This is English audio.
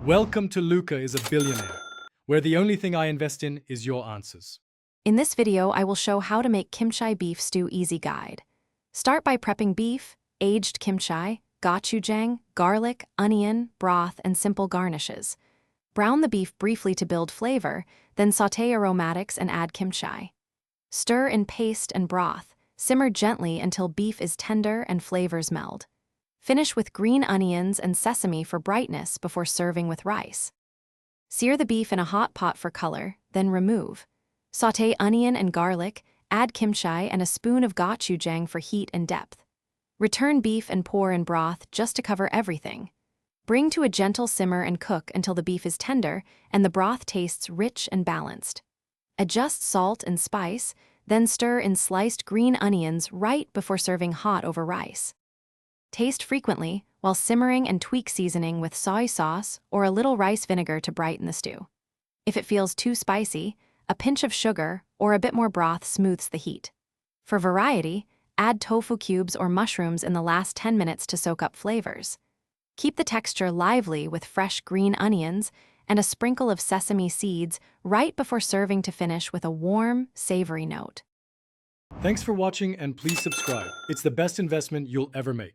Welcome to Luca is a Billionaire, where the only thing I invest in is your answers. In this video, I will show how to make Kimchi Beef Stew easy guide. Start by prepping beef, aged kimchi, gochujang, garlic, onion, broth, and simple garnishes. Brown the beef briefly to build flavor, then sauté aromatics and add kimchi. Stir in paste and broth. Simmer gently until beef is tender and flavors meld. Finish with green onions and sesame for brightness before serving with rice. Sear the beef in a hot pot for color, then remove. Sauté onion and garlic, add kimchi and a spoon of gochujang for heat and depth. Return beef and pour in broth just to cover everything. Bring to a gentle simmer and cook until the beef is tender and the broth tastes rich and balanced. Adjust salt and spice, then stir in sliced green onions right before serving hot over rice. Taste frequently while simmering and tweak seasoning with soy sauce or a little rice vinegar to brighten the stew. If it feels too spicy, a pinch of sugar or a bit more broth smooths the heat. For variety, add tofu cubes or mushrooms in the last 10 minutes to soak up flavors. Keep the texture lively with fresh green onions and a sprinkle of sesame seeds right before serving to finish with a warm, savory note. Thanks for watching and please subscribe. It's the best investment you'll ever make.